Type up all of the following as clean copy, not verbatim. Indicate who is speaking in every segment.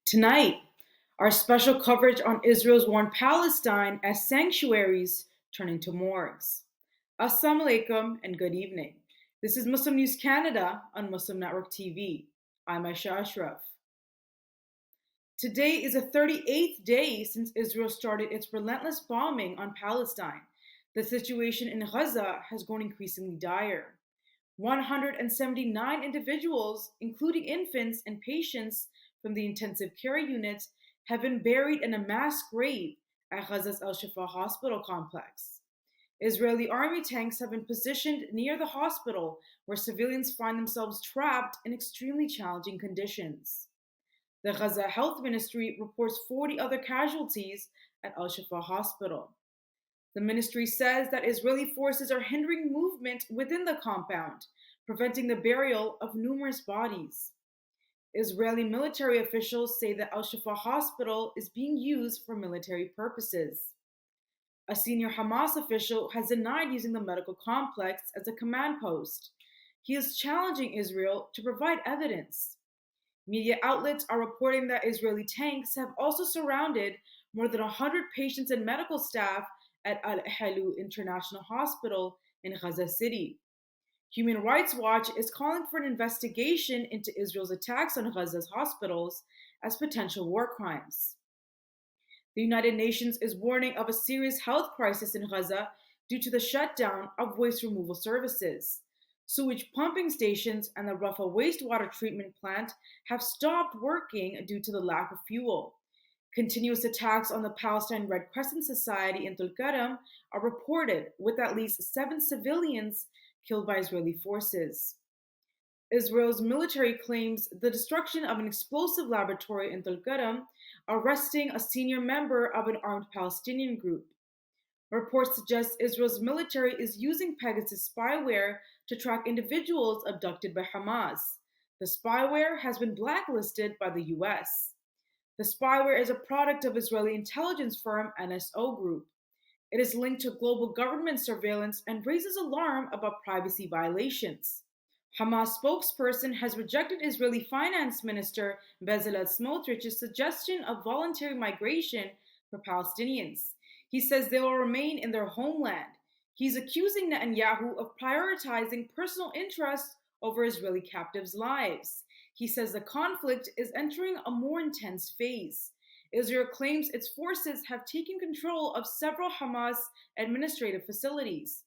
Speaker 1: Tonight, our special coverage on Israel's war in Palestine as sanctuaries turn into morgues. Assalamu alaikum and good evening. This is Muslim News Canada on Muslim Network TV. I'm Aisha Ashraf. Today is the 38th day since Israel started its relentless bombing on Palestine. The situation in Gaza has grown increasingly dire. 179 individuals, including infants and patients from the intensive care unit, have been buried in a mass grave at Gaza's Al-Shifa hospital complex. Israeli army tanks have been positioned near the hospital, where civilians find themselves trapped in extremely challenging conditions. The Gaza Health Ministry reports 40 other casualties at Al-Shifa hospital. The ministry says that Israeli forces are hindering movement within the compound, preventing the burial of numerous bodies. Israeli military officials say that Al-Shifa hospital is being used for military purposes. A senior Hamas official has denied using the medical complex as a command post. He is challenging Israel to provide evidence. Media outlets are reporting that Israeli tanks have also surrounded more than 100 patients and medical staff at Al-Ahlu International Hospital in Gaza City. Human Rights Watch is calling for an investigation into Israel's attacks on Gaza's hospitals as potential war crimes. The United Nations is warning of a serious health crisis in Gaza due to the shutdown of waste removal services. Sewage pumping stations and the Rafah wastewater treatment plant have stopped working due to the lack of fuel. Continuous attacks on the Palestine Red Crescent Society in Tulkarem are reported, with at least 7 civilians killed by Israeli forces. Israel's military claims the destruction of an explosive laboratory in Tulkarem, arresting a senior member of an armed Palestinian group. Reports suggest Israel's military is using Pegasus spyware to track individuals abducted by Hamas. The spyware has been blacklisted by the US. The spyware is a product of Israeli intelligence firm NSO Group. It is linked to global government surveillance and raises alarm about privacy violations. Hamas spokesperson has rejected Israeli Finance Minister Bezalel Smotrich's suggestion of voluntary migration for Palestinians. He says they will remain in their homeland. He's accusing Netanyahu of prioritizing personal interests over Israeli captives' lives. He says the conflict is entering a more intense phase. Israel claims its forces have taken control of several Hamas administrative facilities.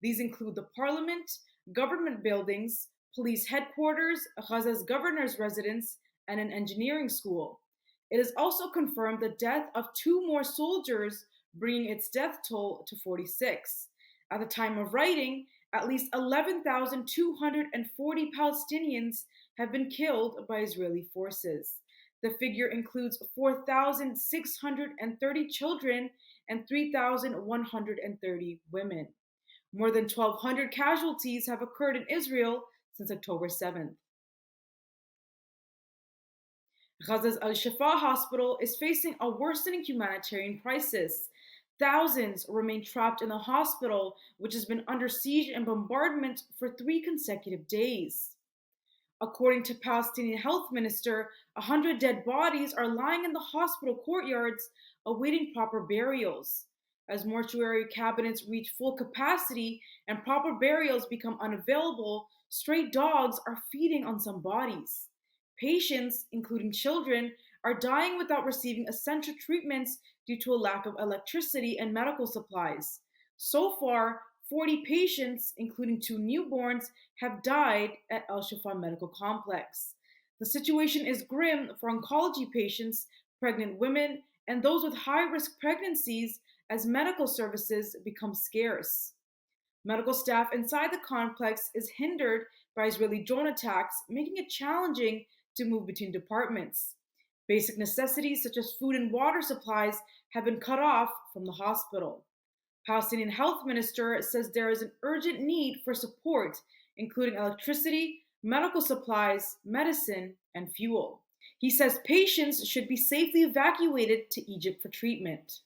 Speaker 1: These include the parliament, government buildings, police headquarters, Gaza's governor's residence, and an engineering school. It has also confirmed the death of 2 more soldiers, bringing its death toll to 46. At the time of writing, at least 11,240 Palestinians have been killed by Israeli forces. The figure includes 4,630 children and 3,130 women. More than 1,200 casualties have occurred in Israel since October 7th. Gaza's Al-Shifa hospital is facing a worsening humanitarian crisis. Thousands remain trapped in the hospital, which has been under siege and bombardment for 3 consecutive days. According to Palestinian Health Minister, 100 dead bodies are lying in the hospital courtyards awaiting proper burials. As mortuary cabinets reach full capacity and proper burials become unavailable, stray dogs are feeding on some bodies. Patients, including children, are dying without receiving essential treatments due to a lack of electricity and medical supplies. So far, 40 patients, including 2 newborns, have died at Al-Shifa Medical Complex. The situation is grim for oncology patients, pregnant women, and those with high-risk pregnancies as medical services become scarce. Medical staff inside the complex is hindered by Israeli drone attacks, making it challenging to move between departments. Basic necessities such as food and water supplies have been cut off from the hospital. Palestinian Health Minister says there is an urgent need for support, including electricity, medical supplies, medicine, and fuel. He says patients should be safely evacuated to Egypt for treatment.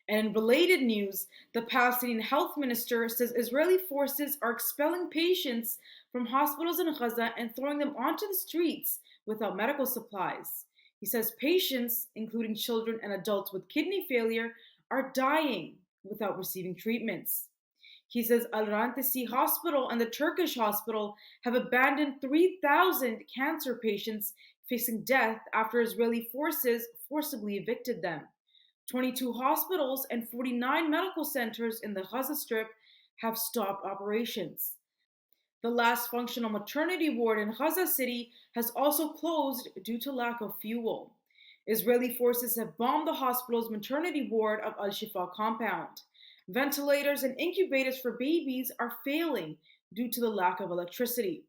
Speaker 1: And in related news, the Palestinian Health Minister says Israeli forces are expelling patients from hospitals in Gaza and throwing them onto the streets without medical supplies. He says patients, including children and adults with kidney failure, are dying without receiving treatments. He says Al Rantisi Hospital and the Turkish hospital have abandoned 3,000 cancer patients facing death after Israeli forces forcibly evicted them. 22 hospitals and 49 medical centers in the Gaza Strip have stopped operations. The last functional maternity ward in Gaza City has also closed due to lack of fuel. Israeli forces have bombed the hospital's maternity ward of Al Shifa compound. Ventilators and incubators for babies are failing due to the lack of electricity.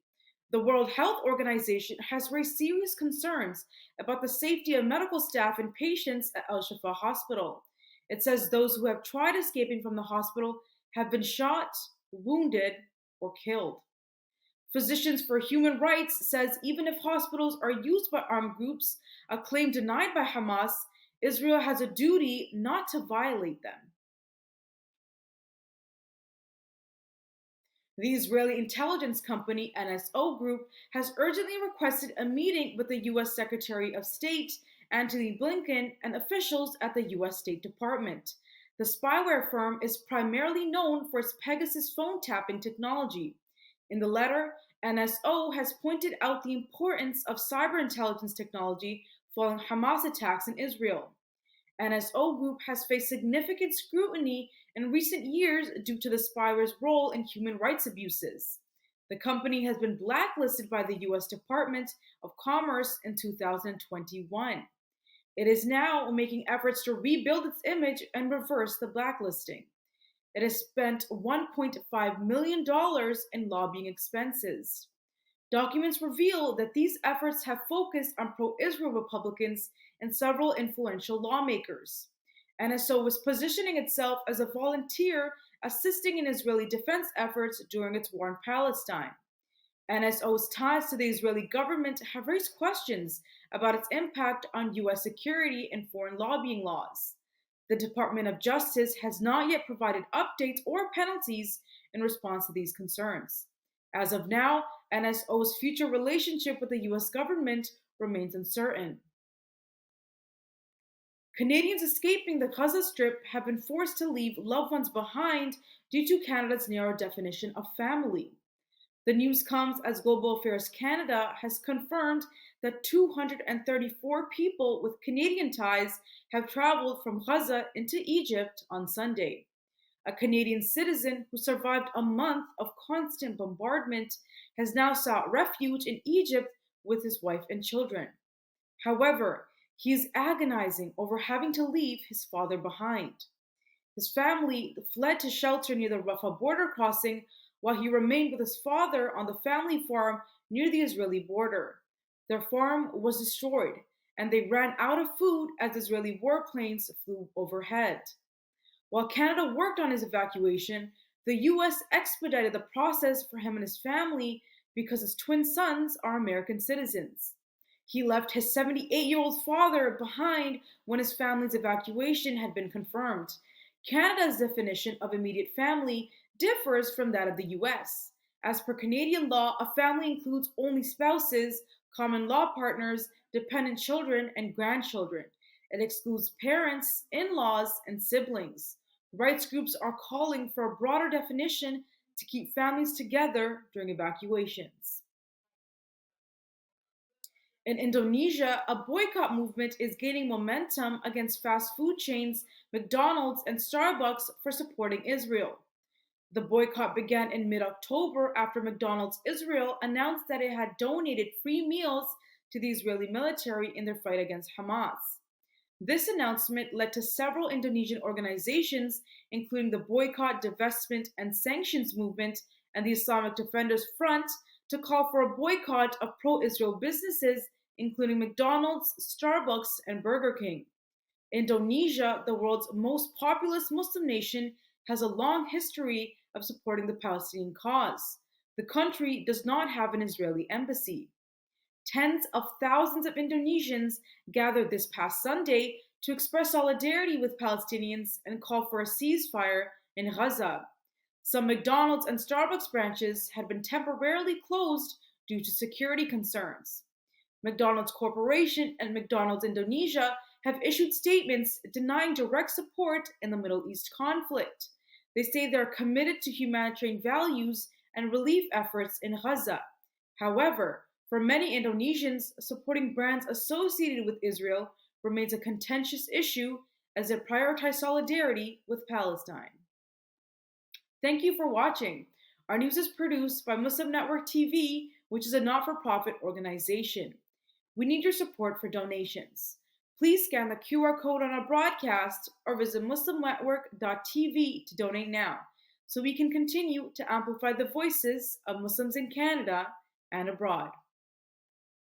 Speaker 1: The World Health Organization has raised serious concerns about the safety of medical staff and patients at Al Shifa Hospital. It says those who have tried escaping from the hospital have been shot, wounded, or killed. Physicians for Human Rights says even if hospitals are used by armed groups, a claim denied by Hamas, Israel has a duty not to violate them. The Israeli intelligence company NSO Group has urgently requested a meeting with the U.S. Secretary of State Antony Blinken and officials at the U.S. State Department. The spyware firm is primarily known for its Pegasus phone tapping technology. In the letter, NSO has pointed out the importance of cyber intelligence technology following Hamas attacks in Israel. NSO Group has faced significant scrutiny in recent years due to the spyware's role in human rights abuses. The company has been blacklisted by the U.S. Department of Commerce in 2021. It is now making efforts to rebuild its image and reverse the blacklisting. It has spent $1.5 million in lobbying expenses. Documents reveal that these efforts have focused on pro-Israel Republicans and several influential lawmakers. NSO was positioning itself as a volunteer assisting in Israeli defense efforts during its war in Palestine. NSO's ties to the Israeli government have raised questions about its impact on U.S. security and foreign lobbying laws. The Department of Justice has not yet provided updates or penalties in response to these concerns. As of now, NSO's future relationship with the U.S. government remains uncertain. Canadians escaping the Gaza Strip have been forced to leave loved ones behind due to Canada's narrow definition of family. The news comes as Global Affairs Canada has confirmed that 234 people with Canadian ties have traveled from Gaza into Egypt on Sunday. A Canadian citizen who survived a month of constant bombardment has now sought refuge in Egypt with his wife and children. However, he is agonizing over having to leave his father behind. His family fled to shelter near the Rafah border crossing while he remained with his father on the family farm near the Israeli border. Their farm was destroyed, and they ran out of food as Israeli warplanes flew overhead. While Canada worked on his evacuation, the U.S. expedited the process for him and his family because his twin sons are American citizens. He left his 78-year-old father behind when his family's evacuation had been confirmed. Canada's definition of immediate family differs from that of the US. As per Canadian law, a family includes only spouses, common law partners, dependent children, and grandchildren. It excludes parents, in-laws, and siblings. Rights groups are calling for a broader definition to keep families together during evacuations. In Indonesia, a boycott movement is gaining momentum against fast food chains McDonald's and Starbucks for supporting Israel. The boycott began in mid-October after McDonald's Israel announced that it had donated free meals to the Israeli military in their fight against Hamas. This announcement led to several Indonesian organizations, including the Boycott, Divestment, and Sanctions Movement and the Islamic Defenders Front, to call for a boycott of pro-Israel businesses, including McDonald's, Starbucks, and Burger King. Indonesia, the world's most populous Muslim nation, has a long history of supporting the Palestinian cause. The country does not have an Israeli embassy. Tens of thousands of Indonesians gathered this past Sunday to express solidarity with Palestinians and call for a ceasefire in Gaza. Some McDonald's and Starbucks branches had been temporarily closed due to security concerns. McDonald's Corporation and McDonald's Indonesia have issued statements denying direct support in the Middle East conflict. They say they're committed to humanitarian values and relief efforts in Gaza. However, for many Indonesians, supporting brands associated with Israel remains a contentious issue as they prioritize solidarity with Palestine. Thank you for watching. Our news is produced by Muslim Network TV, which is a not for profit organization. We need your support for donations. Please scan the QR code on our broadcast or visit muslimnetwork.tv to donate now so we can continue to amplify the voices of Muslims in Canada and abroad.